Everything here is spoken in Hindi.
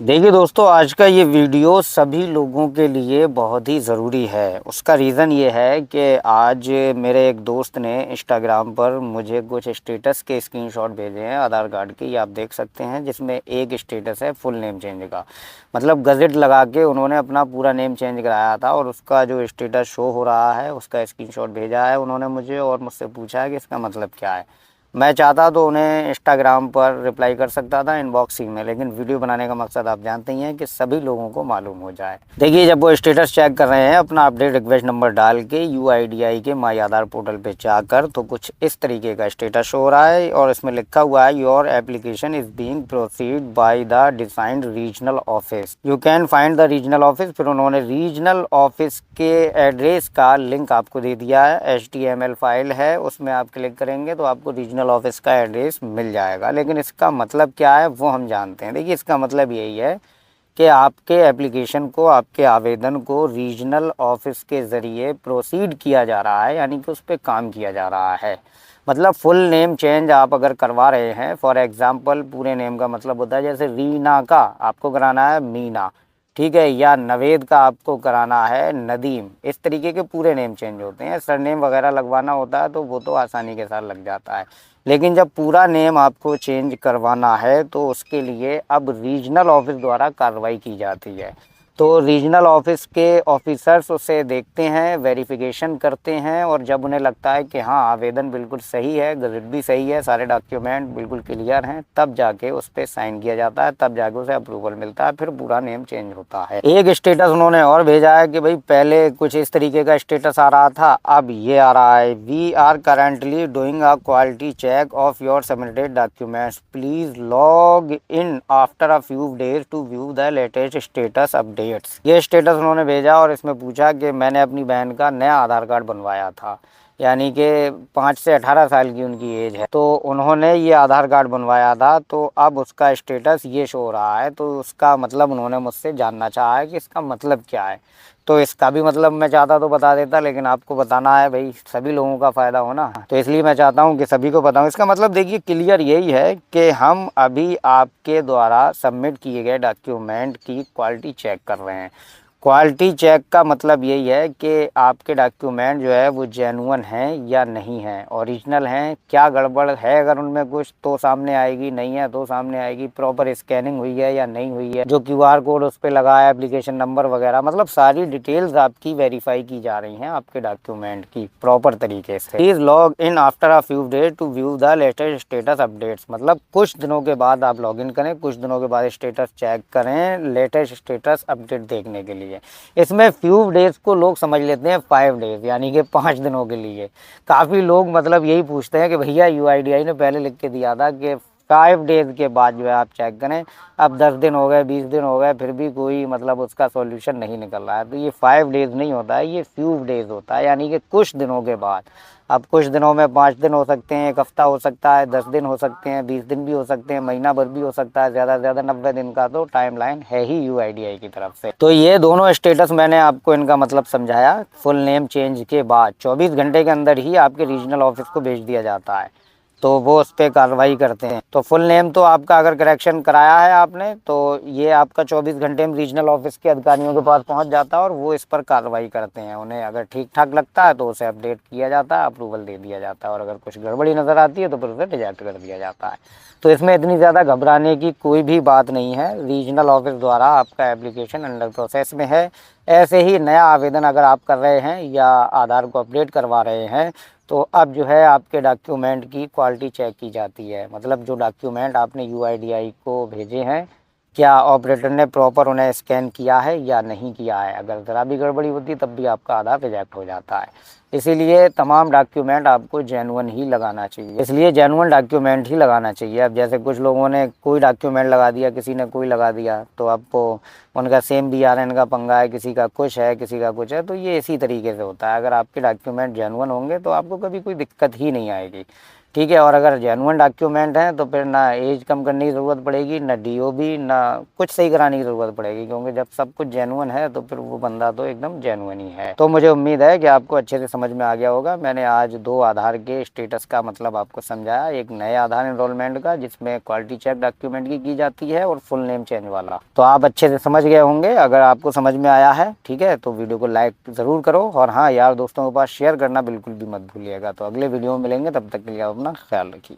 देखिए दोस्तों, आज का ये वीडियो सभी लोगों के लिए बहुत ही ज़रूरी है। उसका रीज़न ये है कि आज मेरे एक दोस्त ने इंस्टाग्राम पर मुझे कुछ स्टेटस के स्क्रीनशॉट भेजे हैं आधार कार्ड के। ये आप देख सकते हैं, जिसमें एक स्टेटस है फुल नेम चेंज का। मतलब गज़ेट लगा के उन्होंने अपना पूरा नेम चेंज कराया था और उसका जो स्टेटस शो हो रहा है उसका स्क्रीनशॉट भेजा है उन्होंने मुझे और मुझसे पूछा है कि इसका मतलब क्या है। मैं चाहता तो उन्हें इंस्टाग्राम पर रिप्लाई कर सकता था इनबॉक्सिंग में, लेकिन वीडियो बनाने का मकसद आप जानते ही हैं कि सभी लोगों को मालूम हो जाए। देखिए, जब वो स्टेटस चेक कर रहे हैं अपना अपडेट रिक्वेस्ट नंबर डाल के यूआईडीआई के माई आधार पोर्टल पे जाकर, तो कुछ इस तरीके का स्टेटस शो हो रहा है और इसमें लिखा हुआ है your application is being proceed by the defined regional office, you can find the regional office. फिर उन्होंने रीजनल ऑफिस के एड्रेस का लिंक आपको दे दिया है, HTML फाइल है, उसमें आप क्लिक करेंगे तो आपको रीजनल ऑफिस का एड्रेस मिल जाएगा। लेकिन इसका मतलब क्या है वो हम जानते हैं। देखिए, इसका मतलब यही है कि आपके एप्लीकेशन को, आपके आवेदन को रीजनल ऑफिस के ज़रिए प्रोसीड किया जा रहा है, यानी कि उस पर काम किया जा रहा है। मतलब फुल नेम चेंज आप अगर करवा रहे हैं, फॉर एग्ज़ाम्पल पूरे नेम का मतलब होता है, जैसे रीना का आपको कराना है मीना, ठीक है, या नवेद का आपको कराना है नदीम। इस तरीके के पूरे नेम चेंज होते हैं। सरनेम वगैरह लगवाना होता है तो वो तो आसानी के साथ लग जाता है, लेकिन जब पूरा नेम आपको चेंज करवाना है तो उसके लिए अब रीजनल ऑफिस द्वारा कार्रवाई की जाती है। तो रीजनल ऑफिस के ऑफिसर्स उसे देखते हैं, वेरिफिकेशन करते हैं, और जब उन्हें लगता है कि हाँ आवेदन बिल्कुल सही है, गज़ट भी सही है, सारे डॉक्यूमेंट बिल्कुल क्लियर हैं, तब जाके उस पर साइन किया जाता है, तब जाके उसे अप्रूवल मिलता है, फिर पूरा नेम चेंज होता है। एक स्टेटस उन्होंने और भेजा है कि भाई पहले कुछ इस तरीके का स्टेटस आ रहा था, अब ये आ रहा है, we are currently doing a quality check of your submitted documents, please log in after a few days to view the latest status update. ये स्टेटस उन्होंने भेजा और इसमें पूछा कि मैंने अपनी बहन का नया आधार कार्ड बनवाया था, यानी कि 5 से 18 साल की उनकी एज है, तो उन्होंने ये आधार कार्ड बनवाया था, तो अब उसका स्टेटस ये शो हो रहा है। तो उसका मतलब उन्होंने मुझसे जानना चाहा है कि इसका मतलब क्या है। तो इसका भी मतलब मैं चाहता तो बता देता, लेकिन आपको बताना है भाई, सभी लोगों का फ़ायदा हो ना, तो इसलिए मैं चाहता हूँ कि सभी को बताऊँ। इसका मतलब देखिए क्लियर यही है कि हम अभी आपके द्वारा सबमिट किए गए डॉक्यूमेंट की क्वालिटी चेक कर रहे हैं। क्वालिटी चेक का मतलब यही है कि आपके डॉक्यूमेंट जो है वो जेन्युइन हैं या नहीं हैं, ओरिजिनल हैं, क्या गड़बड़ है अगर उनमें कुछ तो सामने आएगी, नहीं है तो सामने आएगी, प्रॉपर स्कैनिंग हुई है या नहीं हुई है, जो QR कोड उस पर लगा है, एप्लीकेशन नंबर वगैरह, मतलब सारी डिटेल्स आपकी वेरीफाई की जा रही हैं आपके डॉक्यूमेंट की प्रॉपर तरीके से। Please log in after a few days to view the latest status updates, मतलब कुछ दिनों के बाद आप लॉग इन करें, कुछ दिनों के बाद स्टेटस चेक करें लेटेस्ट स्टेटस अपडेट देखने के लिए। इसमें फ्यू डेज को लोग समझ लेते हैं 5 डेज, यानी कि 5 दिनों के लिए। काफ़ी लोग मतलब यही पूछते हैं कि भैया यूआईडीआई ने पहले लिख के दिया था कि 5 डेज के बाद जो है आप चेक करें, अब 10 दिन हो गए, 20 दिन हो गए, फिर भी कोई मतलब उसका सॉल्यूशन नहीं निकल रहा है। तो ये 5 डेज नहीं होता है, ये फ्यू डेज होता है, यानी कि कुछ दिनों के बाद। अब कुछ दिनों में 5 दिन हो सकते हैं, 1 हफ्ता हो सकता है, 10 दिन हो सकते हैं, 20 दिन भी हो सकते हैं, महीना भर भी हो सकता है, ज़्यादा से ज़्यादा 90 दिन का तो टाइमलाइन है ही यूआईडीआई की तरफ से। तो ये दोनों स्टेटस मैंने आपको इनका मतलब समझाया। फुल नेम चेंज के बाद 24 घंटे के अंदर ही आपके रीजनल ऑफिस को भेज दिया जाता है, तो वो उस पर कार्रवाई करते हैं। तो फुल नेम तो आपका अगर करेक्शन कराया है आपने, तो ये आपका 24 घंटे में रीजनल ऑफिस के अधिकारियों के पास पहुंच जाता है और वो इस पर कार्रवाई करते हैं। उन्हें अगर ठीक ठाक लगता है तो उसे अपडेट किया जाता है, अप्रूवल दे दिया जाता है, और अगर कुछ गड़बड़ी नज़र आती है तो फिर उसे रिजेक्ट कर दिया जाता है। तो इसमें इतनी ज़्यादा घबराने की कोई भी बात नहीं है। रीजनल ऑफिस द्वारा आपका एप्लीकेशन अंडर प्रोसेस में है। ऐसे ही नया आवेदन अगर आप कर रहे हैं या आधार को अपडेट करवा रहे हैं, तो अब जो है आपके डॉक्यूमेंट की क्वालिटी चेक की जाती है। मतलब जो डॉक्यूमेंट आपने यूआईडीआई को भेजे हैं, क्या ऑपरेटर ने प्रॉपर उन्हें स्कैन किया है या नहीं किया है। अगर ज़रा भी गड़बड़ी होती तब भी आपका आधार रिजेक्ट हो जाता है। इसीलिए तमाम डॉक्यूमेंट आपको जेन्युइन ही लगाना चाहिए, इसलिए जेन्युइन डॉक्यूमेंट ही लगाना चाहिए। अब जैसे कुछ लोगों ने कोई डॉक्यूमेंट लगा दिया, किसी ने कोई लगा दिया, तो आपको उनका सेम BRN का पंगा है, किसी का कुछ है, किसी का कुछ है। तो ये इसी तरीके से होता है। अगर आपके डॉक्यूमेंट जेन्युइन होंगे तो आपको कभी कोई दिक्कत ही नहीं आएगी। ठीक है। और अगर जेन्युइन डॉक्यूमेंट हैं तो फिर ना एज कम करने की ज़रूरत पड़ेगी, ना डीओबी, ना कुछ सही कराने की ज़रूरत पड़ेगी, क्योंकि जब सब कुछ जेन्युइन है तो फिर वो बंदा तो एकदम जेन्युइन ही है। तो मुझे उम्मीद है कि आपको अच्छे से समझ में आ गया होगा। मैंने आज 2 आधार के स्टेटस का मतलब आपको समझाया, एक नए आधार एनरोलमेंट का जिसमें क्वालिटी चेक डॉक्यूमेंट की जाती है, और फुल नेम चेंज वाला। तो आप अच्छे से समझ गए होंगे। अगर आपको समझ में आया है, ठीक है, तो वीडियो को लाइक ज़रूर करो, और हाँ यार दोस्तों के पास शेयर करना बिल्कुल भी मत भूलिएगा। तो अगले वीडियो में मिलेंगे, तब तक के लिए आप अपना ख्याल रखिए।